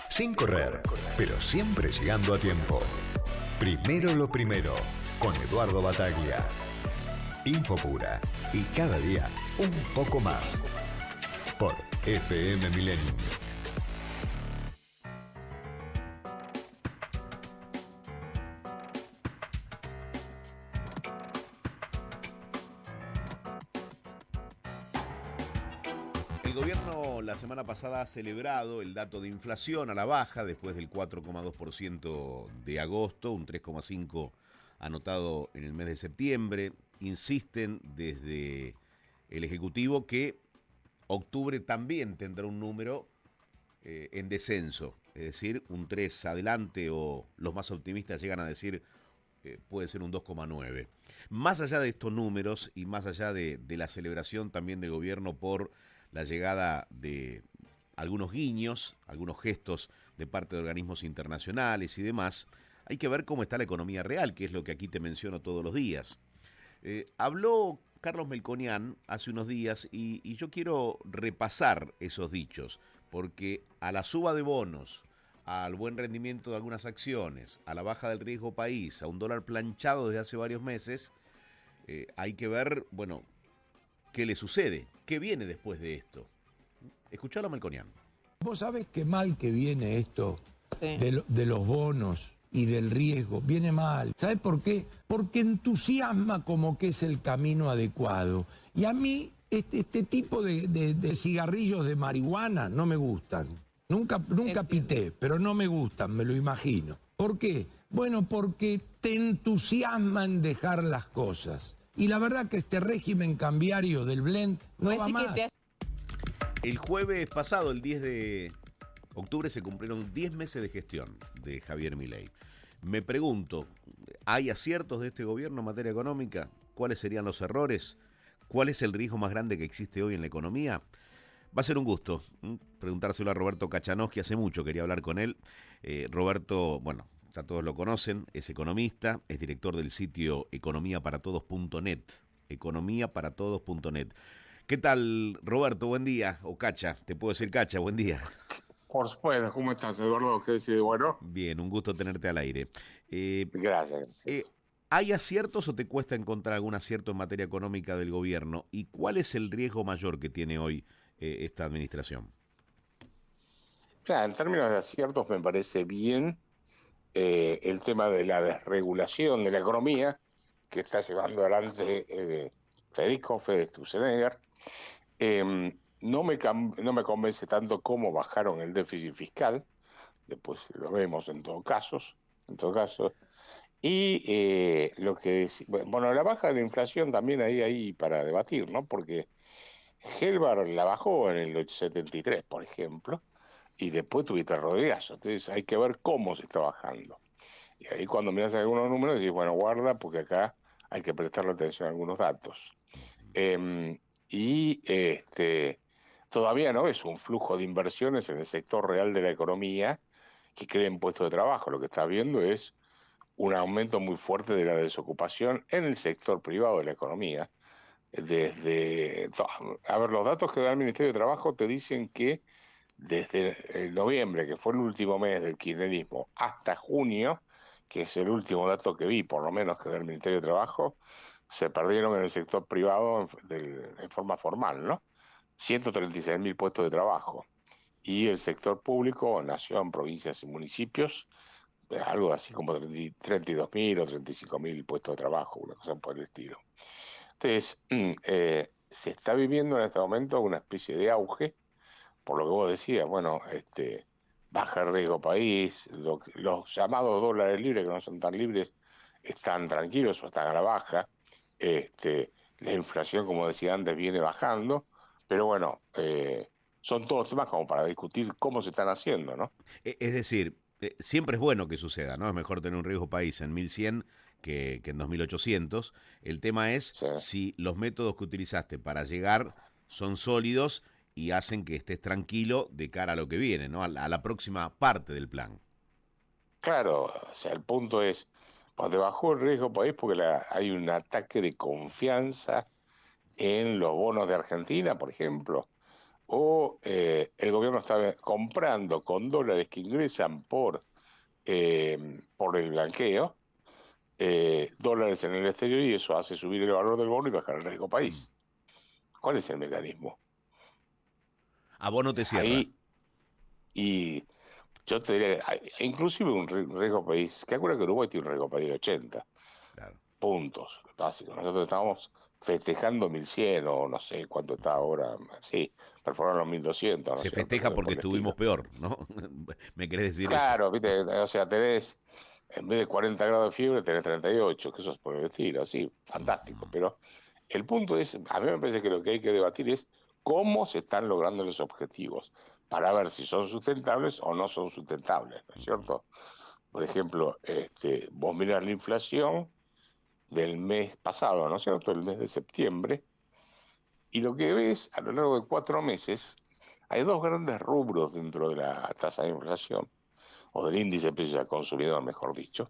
Sin correr, pero siempre llegando a tiempo. Primero lo primero, con Eduardo Bataglia. Info pura y cada día un poco más. Por FM Millennium. El gobierno la semana pasada ha celebrado el dato de inflación a la baja después del 4,2% de agosto, un 3,5% anotado en el mes de septiembre. Insisten desde el Ejecutivo que octubre también tendrá un número en descenso, es decir, un 3 adelante, o los más optimistas llegan a decir puede ser un 2,9. Más allá de estos números y más allá de la celebración también del gobierno por la llegada de algunos guiños, algunos gestos de parte de organismos internacionales y demás, hay que ver cómo está la economía real, que es lo que aquí te menciono todos los días. Habló Carlos Melconian hace unos días y yo quiero repasar esos dichos, porque a la suba de bonos, al buen rendimiento de algunas acciones, a la baja del riesgo país, a un dólar planchado desde hace varios meses, hay que ver, bueno, qué le sucede, qué viene después de esto. Escuchalo a Melconian. Vos sabés qué mal que viene esto de los bonos y del riesgo. Viene mal. ¿Sabés por qué? Porque entusiasma como que es el camino adecuado. Y a mí este tipo de cigarrillos de marihuana no me gustan. Nunca pité, pero no me gustan, me lo imagino. ¿Por qué? Bueno, porque te entusiasman dejar las cosas. Y la verdad que este régimen cambiario del blend no va más. El jueves pasado, el 10 de octubre, se cumplieron 10 meses de gestión de Javier Milei. Me pregunto, ¿hay aciertos de este gobierno en materia económica? ¿Cuáles serían los errores? ¿Cuál es el riesgo más grande que existe hoy en la economía? Va a ser un gusto preguntárselo a Roberto Kachanowski. Hace mucho quería hablar con él. Roberto, bueno, ya todos lo conocen, es economista, es director del sitio economiaparatodos.net. Economiaparatodos.net. ¿Qué tal, Roberto? Buen día. O Cacha, te puedo decir Cacha, buen día. Por supuesto, ¿cómo estás, Eduardo? ¿Qué decís? Bueno. Bien, un gusto tenerte al aire. Gracias. ¿Hay aciertos o te cuesta encontrar algún acierto en materia económica del gobierno? ¿Y cuál es el riesgo mayor que tiene hoy esta administración? Claro, en términos de aciertos me parece bien el tema de la desregulación de la economía que está llevando adelante Federico Sturzenegger. No me convence tanto cómo bajaron el déficit fiscal, después lo vemos en todo caso. Y lo que bueno, la baja de la inflación también ahí para debatir, ¿no? Porque Helvar la bajó en el 73, por ejemplo, y después tuviste el Rodrigazo. Entonces hay que ver cómo se está bajando. Y ahí cuando miras algunos números decís, bueno, guarda, porque acá hay que prestarle atención a algunos datos. Todavía no es un flujo de inversiones en el sector real de la economía que creen puestos de trabajo. Lo que está viendo es un aumento muy fuerte de la desocupación en el sector privado de la economía. A ver, los datos que da el Ministerio de Trabajo te dicen que desde el noviembre, que fue el último mes del kirchnerismo, hasta junio, que es el último dato que vi, por lo menos que da el Ministerio de Trabajo, se perdieron en el sector privado en forma formal, ¿no? 136.000 puestos de trabajo. Y el sector público, nación, provincias y municipios, algo así como 32.000 o 35.000 puestos de trabajo, una cosa por el estilo. Entonces, se está viviendo en este momento una especie de auge, por lo que vos decías, bueno, baja el riesgo país, los llamados dólares libres, que no son tan libres, están tranquilos o están a la baja. La inflación, como decía antes, viene bajando, pero bueno, son todos temas como para discutir cómo se están haciendo, ¿no? Es decir, siempre es bueno que suceda, ¿no? Es mejor tener un riesgo país en 1100 que en 2800. El tema es Sí. si los métodos que utilizaste para llegar son sólidos y hacen que estés tranquilo de cara a lo que viene, ¿no? A la próxima parte del plan. Claro, o sea, el punto es, pues bajó el riesgo país porque hay un ataque de confianza en los bonos de Argentina, por ejemplo. o el gobierno está comprando con dólares que ingresan por el blanqueo, dólares en el exterior, y eso hace subir el valor del bono y bajar el riesgo país. ¿Cuál es el mecanismo? A vos no te cierra. Ahí, y yo te diría, inclusive un riesgo país, que acuerda que Uruguay tiene un riesgo país de 80 Claro. puntos básicos. Nosotros estamos festejando 1100 o no sé cuánto está ahora, sí, perforaron los 1200, ¿no es Se cierto? festeja Por porque el estuvimos estilo. peor, ¿no? ¿Me querés decir eso? Claro, viste, o sea, tenés, en vez de 40 grados de fiebre, tenés 38, que eso es por el estilo, sí, fantástico. Ujú. Pero el punto es, a mí me parece que lo que hay que debatir es cómo se están logrando los objetivos, para ver si son sustentables o no son sustentables, ¿no es cierto? Por ejemplo, vos mirás la inflación del mes pasado, ¿no es cierto?, el mes de septiembre, y lo que ves a lo largo de 4 meses, hay dos grandes rubros dentro de la tasa de inflación, o del índice de precios al consumidor, mejor dicho.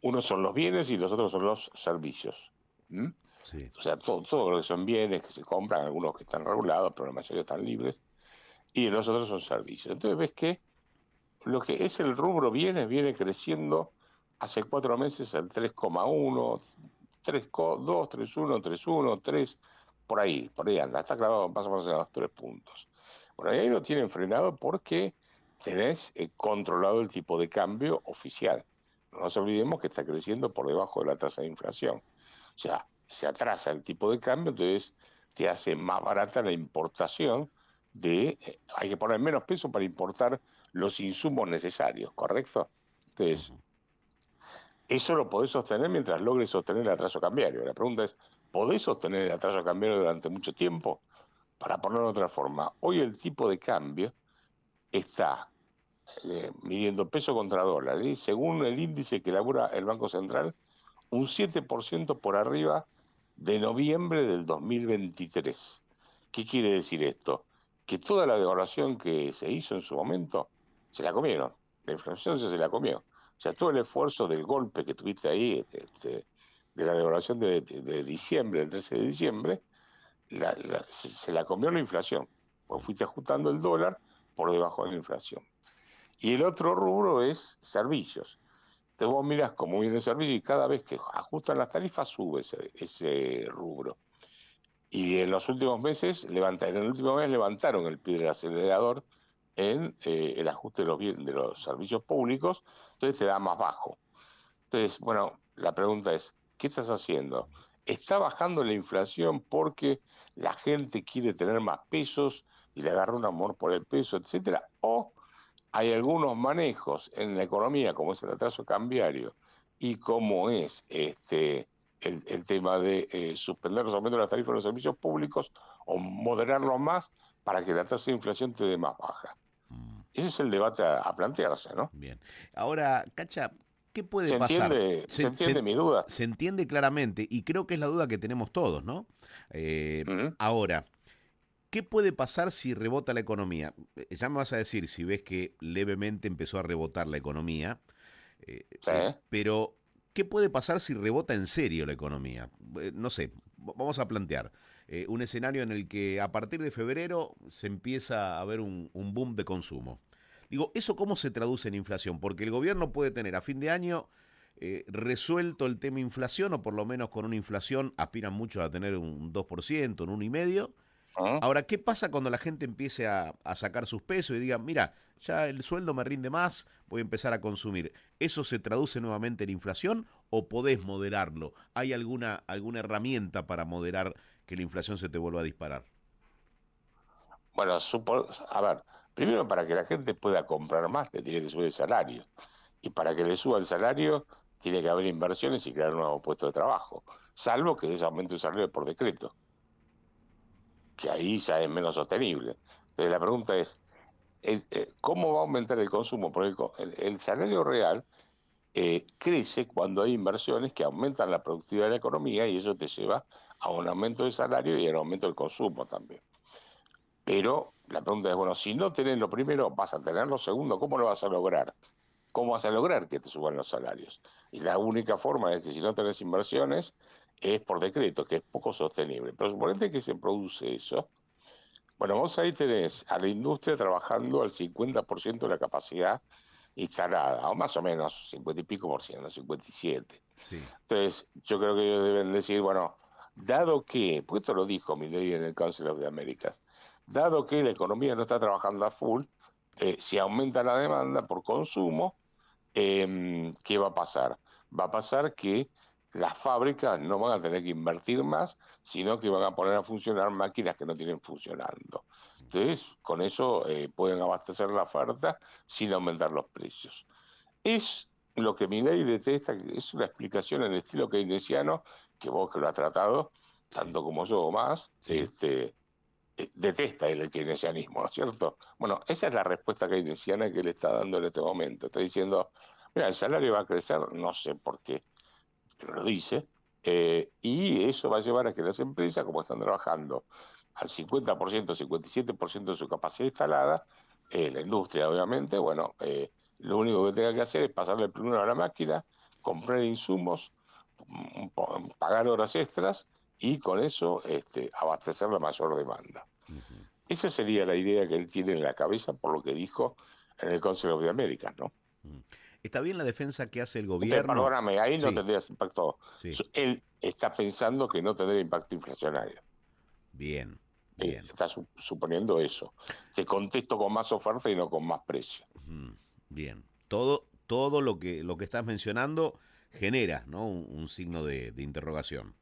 Uno son los bienes y los otros son los servicios. ¿Mm? Sí. O sea, todo lo que son bienes que se compran, algunos que están regulados, pero la mayoría están libres, y los otros son servicios. Entonces ves que lo que es el rubro bienes viene creciendo hace 4 meses al 3,1, 3,2, 3,1, 3,1, 3, por ahí anda, está clavado más o menos en los 3 puntos. Bueno, ahí lo tienen frenado porque tenés controlado el tipo de cambio oficial. No nos olvidemos que está creciendo por debajo de la tasa de inflación. O sea, se atrasa el tipo de cambio, entonces te hace más barata la importación hay que poner menos peso para importar los insumos necesarios, ¿correcto? Entonces, Ujú. eso lo podés sostener mientras logres sostener el atraso cambiario. La pregunta es, ¿podés sostener el atraso cambiario durante mucho tiempo? Para ponerlo de otra forma, hoy el tipo de cambio está midiendo peso contra dólar, ¿sí? Según el índice que elabora el Banco Central, un 7% por arriba de noviembre del 2023. ¿Qué quiere decir esto? Que toda la devaluación que se hizo en su momento, se la comieron. La inflación se la comió. O sea, todo el esfuerzo del golpe que tuviste ahí, de la devaluación de diciembre, del 13 de diciembre, se la comió la inflación. Pues fuiste ajustando el dólar por debajo de la inflación. Y el otro rubro es servicios. Entonces vos mirás cómo viene el servicio y cada vez que ajustan las tarifas sube ese rubro. Y en los últimos meses, en el último mes levantaron el pie del acelerador en el ajuste de los servicios públicos, entonces te da más bajo. Entonces, bueno, la pregunta es, ¿qué estás haciendo? ¿Está bajando la inflación porque la gente quiere tener más pesos y le agarra un amor por el peso, etcétera? ¿O hay algunos manejos en la economía, como es el atraso cambiario y como es el tema de suspender los aumentos de las tarifas de los servicios públicos o moderarlos más para que la tasa de inflación te dé más baja? Mm. Ese es el debate a plantearse, ¿no? Bien. Ahora, Cacha, ¿qué puede ¿Se pasar? entiende, se entiende mi duda? Se entiende claramente y creo que es la duda que tenemos todos, ¿no? ¿Mm? Ahora, ¿qué puede pasar si rebota la economía? Ya me vas a decir si ves que levemente empezó a rebotar la economía, Sí, pero ¿qué puede pasar si rebota en serio la economía? No sé, vamos a plantear un escenario en el que a partir de febrero se empieza a ver un boom de consumo. Digo, ¿eso cómo se traduce en inflación? Porque el gobierno puede tener a fin de año resuelto el tema inflación, o por lo menos con una inflación aspiran mucho a tener un 2%, un 1,5%. ¿Mm? Ahora, ¿qué pasa cuando la gente empiece a sacar sus pesos y diga, mira, ya el sueldo me rinde más, voy a empezar a consumir? ¿Eso se traduce nuevamente en inflación o podés moderarlo? ¿Hay alguna herramienta para moderar que la inflación se te vuelva a disparar? Bueno, a ver, primero para que la gente pueda comprar más, le tiene que subir el salario. Y para que le suba el salario, tiene que haber inversiones y crear nuevos puestos de trabajo. Salvo que ese aumente el salario por decreto, que ahí ya es menos sostenible. Entonces la pregunta es ¿cómo va a aumentar el consumo? Porque el salario real crece cuando hay inversiones que aumentan la productividad de la economía y eso te lleva a un aumento del salario y al aumento del consumo también. Pero la pregunta es, bueno, si no tenés lo primero, vas a tener lo segundo, ¿cómo lo vas a lograr? ¿Cómo vas a lograr que te suban los salarios? Y la única forma es que si no tenés inversiones es por decreto, que es poco sostenible. Pero suponete que se produce eso, Bueno, vos ahí tenés a la industria trabajando al 50% de la capacidad instalada, o más o menos 50 y pico por ciento, 57. Sí, Entonces, yo creo que ellos deben decir, bueno, dado que, pues esto lo dijo Milei en el Council of the Americas, dado que la economía no está trabajando a full, si aumenta la demanda por consumo, ¿qué va a pasar? Va a pasar que las fábricas no van a tener que invertir más, sino que van a poner a funcionar máquinas que no tienen funcionando. Entonces, con eso pueden abastecer la oferta sin aumentar los precios. Es lo que Milei detesta, que es una explicación en el estilo keynesiano, que vos que lo has tratado, sí, tanto como yo o más, sí. detesta el keynesianismo, ¿no es cierto? Bueno, esa es la respuesta keynesiana que él está dando en este momento. Está diciendo, mira, el salario va a crecer, no sé por qué, pero lo dice, y eso va a llevar a que las empresas, como están trabajando al 50%, 57% de su capacidad instalada, la industria obviamente, bueno, lo único que tenga que hacer es pasarle primero a la máquina, comprar insumos, pagar horas extras y con eso abastecer la mayor demanda. Ujú. Esa sería la idea que él tiene en la cabeza por lo que dijo en el Consejo de América, ¿no? Mm. ¿Está bien la defensa que hace el Entonces, gobierno? perdóname, ahí no Sí, tendrías impacto. sí. Él está pensando que no tendría impacto inflacionario. Bien, bien. Está suponiendo eso. Te contesto con más oferta y no con más precio. Ujú. Bien. Todo lo que estás mencionando genera, ¿no? Un signo de interrogación.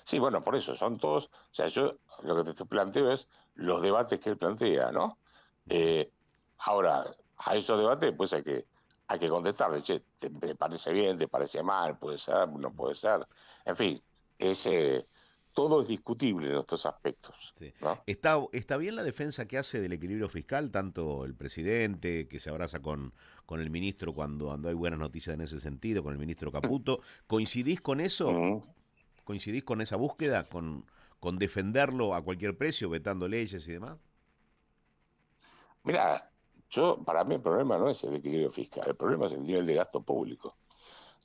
Sí, bueno, por eso son todos. O sea, yo lo que te planteo es los debates que él plantea, ¿no? Ujú. Eh, Ahora, a esos debates, pues hay que contestarle, che, ¿te parece bien? ¿Te parece mal? ¿Puede ser? ¿No puede ser? En fin, es, todo es discutible en estos aspectos, Sí. ¿no? ¿Está bien la defensa que hace del equilibrio fiscal, tanto el presidente, que se abraza con el ministro cuando hay buenas noticias en ese sentido, con el ministro Caputo? ¿Coincidís con eso? Mm. ¿Coincidís con esa búsqueda, con defenderlo a cualquier precio, vetando leyes y demás? Mira, para mí el problema no es el equilibrio fiscal, el problema es el nivel de gasto público.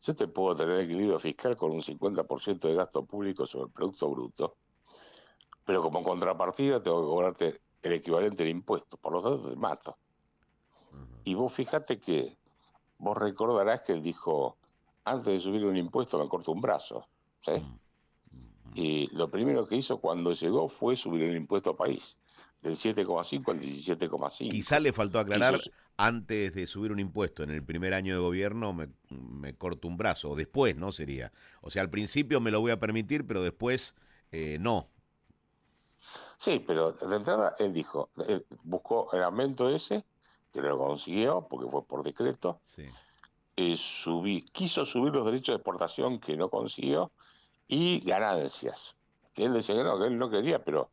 Yo te puedo tener equilibrio fiscal con un 50% de gasto público sobre el Producto Bruto, pero como contrapartida tengo que cobrarte el equivalente de impuestos, por lo tanto te mato. Ujú. Y vos fíjate que, vos recordarás que él dijo, antes de subir un impuesto me corto un brazo, ¿sí? Mm, ujú. Y lo primero que hizo cuando llegó fue subir el impuesto a país, del 7,5 al Quizá 17,5. le faltó Hizo, aclarar, antes de subir un impuesto en el primer año de gobierno me corto un brazo, o después, ¿no? Sería. O sea, al principio me lo voy a permitir, pero después no. sí, pero de entrada él dijo, él buscó el aumento ese, que lo consiguió porque fue por decreto, Sí. quiso subir los derechos de exportación que no consiguió y ganancias. Que él decía que él no quería, pero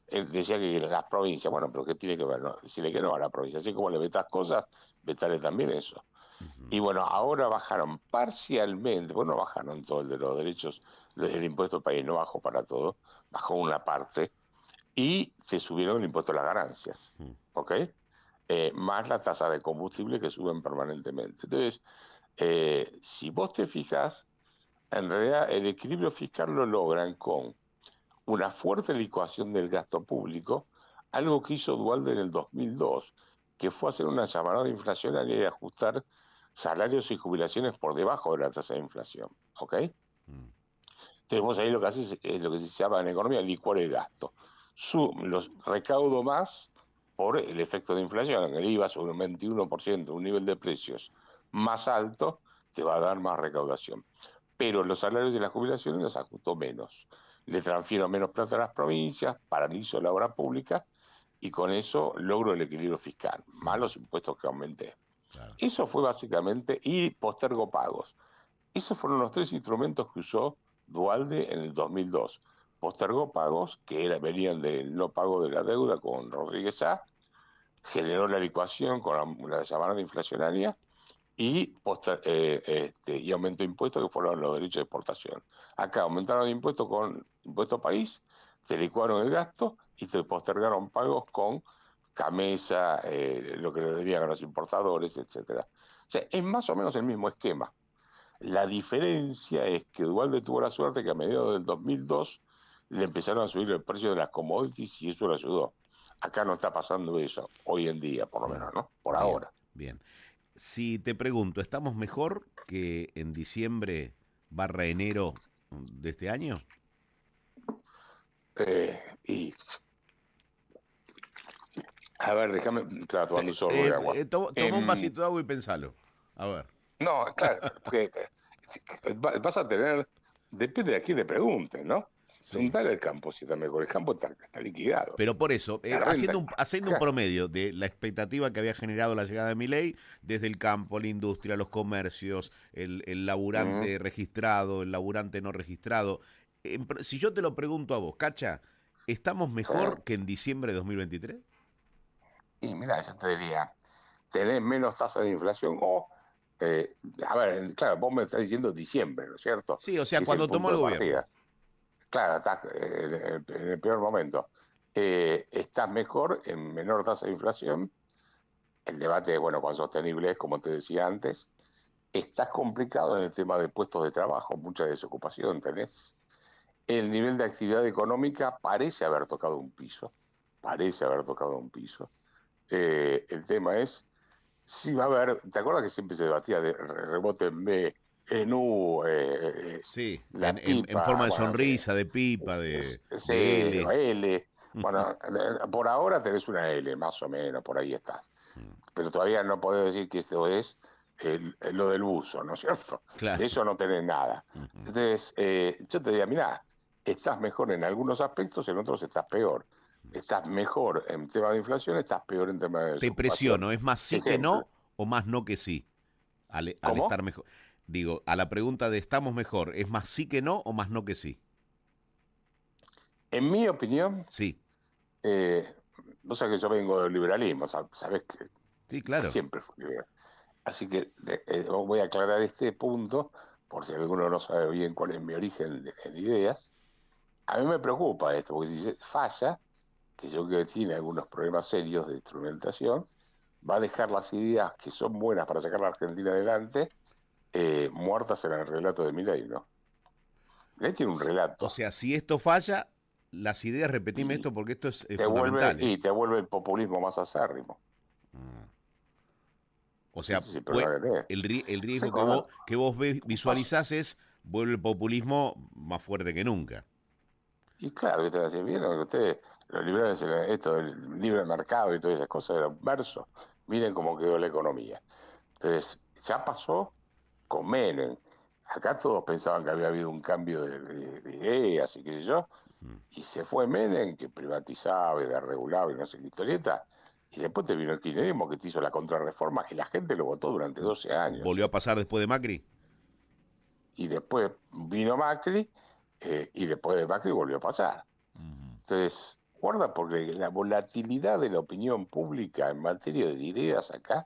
él decía que las provincias, bueno, pero ¿qué tiene que ver? No? Decirle que no a la provincia, así como le vetas cosas, vetale también eso. Ujú. Y bueno, ahora bajaron parcialmente, bueno, no bajaron todo el de los derechos, el impuesto al país no bajó para todo, bajó una parte, y se subieron el impuesto a las ganancias, Ujú. ¿ok? Más la tasa de combustible que suben permanentemente. Entonces, si vos te fijas, en realidad el equilibrio fiscal lo logran con una fuerte licuación del gasto público, algo que hizo Dualde en el 2002, que fue hacer una llamarada inflacionaria y ajustar salarios y jubilaciones por debajo de la tasa de inflación, ¿ok? Mm. Entonces vos ahí lo que haces es lo que se llama en economía licuar el gasto. Los recaudo más por el efecto de inflación. El IVA sobre un 21%, un nivel de precios más alto, te va a dar más recaudación. Pero los salarios de las jubilaciones los ajustó menos. Le transfiero menos plata a las provincias, paralizo la obra pública y con eso logro el equilibrio fiscal, más Mm. los impuestos que aumenté. Claro. Eso fue básicamente, y postergo pagos. Esos fueron los tres instrumentos que usó Dualde en el 2002. Postergó pagos, que venían del no pago de la deuda con Rodríguez A, generó la licuación con la llamada inflacionaria y, y aumentó impuestos que fueron los derechos de exportación. Acá aumentaron impuestos con impuesto país, te licuaron el gasto y te postergaron pagos con Camesa, lo que le debían a los importadores, etcétera. O sea, es más o menos el mismo esquema. La diferencia es que Dualde tuvo la suerte que a mediados del 2002 le empezaron a subir el precio de las commodities y eso lo ayudó. Acá no está pasando eso, hoy en día por lo menos, ¿no? Por Bien, ahora. bien. Si te pregunto, ¿estamos mejor que en diciembre barra enero de este año? Y a ver, déjame, estaba tomando un sorbo de agua. Toma un vasito de agua y pensalo. A ver. No, claro, porque vas a tener, depende de a quién le pregunten, ¿no? Sí. Preguntale al campo si está mejor. El campo está liquidado. Pero por eso, La renta, haciendo un promedio de la expectativa que había generado la llegada de Milei, desde el campo, la industria, los comercios, el laburante registrado, el laburante no registrado. Si yo te lo pregunto a vos, Cacha, ¿estamos mejor que en diciembre de 2023? Y mira, yo te diría, tenés menos tasa de inflación o, a ver, claro, vos me estás diciendo diciembre, ¿no es cierto? Sí, o sea, Es cuando el tomó punto el de gobierno. partida. Claro, estás en el peor momento. Estás mejor en menor tasa de inflación. El debate, bueno, cuán sostenible es, como te decía antes. Estás complicado en el tema de puestos de trabajo, mucha desocupación tenés. El nivel de actividad económica parece haber tocado un piso. Parece haber tocado un piso. El tema es si va a haber, ¿te acuerdas que siempre se debatía de rebote en B, en U, Sí, la en pipa, forma de bueno, sonrisa, de pipa, sí, de L. L. Bueno, por ahora tenés una L, más o menos, por ahí estás. Pero todavía no podés decir que esto es lo del buzo, ¿no es cierto? Claro. De eso no tenés nada. Entonces, yo te diría, mirá, estás mejor en algunos aspectos, en otros estás peor. Estás mejor en tema de inflación, estás peor en tema de Te desocupación. presiono, ¿es más sí que Ejemplo, no o más no que sí? Al ¿cómo? estar mejor. Digo, a la pregunta de ¿estamos mejor? ¿Es más sí que no o más no que sí? En mi opinión, Sí, eh, vos sabés que yo vengo del liberalismo, sabés sí, que claro. siempre fui liberal. Así que voy a aclarar este punto, por si alguno no sabe bien cuál es mi origen en ideas. A mí me preocupa esto, porque si se falla, que yo creo que tiene algunos problemas serios de instrumentación, va a dejar las ideas que son buenas para sacar a la Argentina adelante, muertas en el relato de Milei, ¿no? Milei tiene un O relato sea, si esto falla, las ideas, repetime y esto porque esto es fundamental, ¿eh? te vuelve el populismo más acérrimo. Mm. O sea, Ese es el problema que tenés. el Sí, riesgo con que vos visualizás es vuelve el populismo más fuerte que nunca. Y claro, que te va a decir, vieron que ustedes, los liberales, esto del libre mercado y todas esas cosas eran verso, miren cómo quedó la economía. Entonces, ya pasó con Menem. Acá todos pensaban que había habido un cambio de ideas y qué sé yo, y se fue Menem, que privatizaba y desregulaba y no sé qué historieta, y después te vino el kirchnerismo que te hizo la contrarreforma y la gente lo votó durante 12 años. ¿Volvió a pasar después de Macri? Y después vino Macri, y después de Macri volvió a pasar. Entonces, guarda, porque la volatilidad de la opinión pública en materia de ideas acá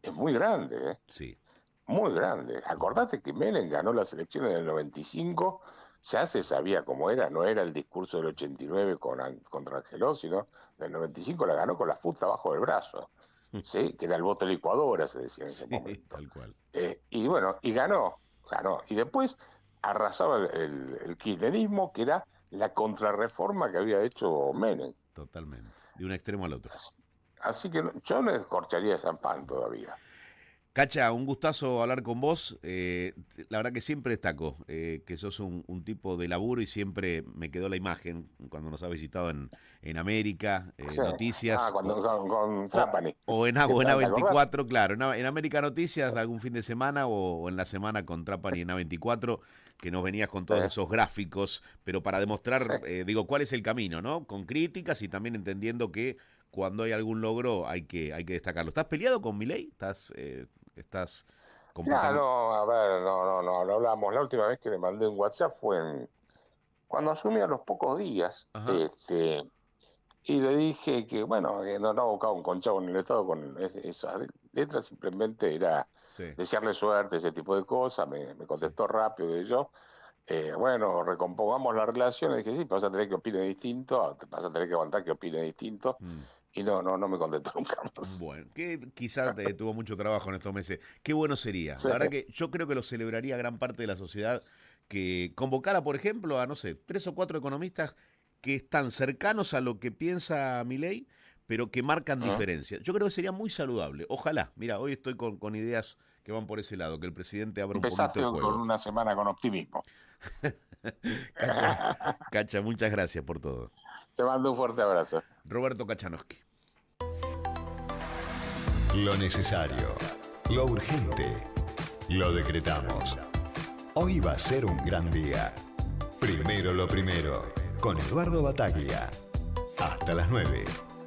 es muy grande, ¿eh? Sí. Muy grande. Acordate que Menem ganó las elecciones del 95, ya se sabía cómo era, no era el discurso del 89 contra Angeló, sino del 95 la ganó con la fusta abajo del brazo, ¿sí? Que era el voto licuadora, se decía en ese Sí, momento. tal cual. Y bueno, y ganó. Y después arrasaba el kirchnerismo, que era la contrarreforma que había hecho Menem. Totalmente. De un extremo al otro. Así que yo no descorcharía champán todavía. Cacha, un gustazo hablar con vos. La verdad que siempre destaco que sos un tipo de laburo y siempre me quedó la imagen cuando nos has visitado en América, Sí. Noticias, Cuando con Trapani. o en ¿Qué tal, te acordás? A24, claro, en América Noticias algún fin de semana o en la semana con Trapani en A24, que nos venías con todos esos gráficos, pero para demostrar, Sí. digo, cuál es el camino, ¿no? Con críticas y también entendiendo que cuando hay algún logro hay que destacarlo. ¿Estás peleado con Milei? ¿Estás Ya, completamente...? no, a ver, no hablamos. La última vez que le mandé un WhatsApp fue cuando asumí a los pocos días, Ajá, y le dije que, bueno, que no buscaba un conchavo en el Estado con esas letras, simplemente era sí. desearle suerte, ese tipo de cosas. Me Sí. contestó rápido y yo, bueno, recompongamos la relación. Le dije, sí, vas a tener que opine distinto, te vas a tener que aguantar que opine distinto. Mm. y no me contestó nunca más. Bueno, que quizás tuvo mucho trabajo en estos meses. Qué bueno sería. Sí. La verdad que yo creo que lo celebraría gran parte de la sociedad que convocara, por ejemplo, a, no sé, 3 o 4 economistas que están cercanos a lo que piensa Milei, pero que marcan diferencias. Yo creo que sería muy saludable. Ojalá. Mira, hoy estoy con ideas que van por ese lado, que el presidente abra un poquito el juego. Con una semana con optimismo. Cacha, muchas gracias por todo. Te mando un fuerte abrazo. Roberto Kachanowski. Lo necesario, lo urgente, lo decretamos. Hoy va a ser un gran día. Primero lo primero, con Eduardo Bataglia. Hasta las 9.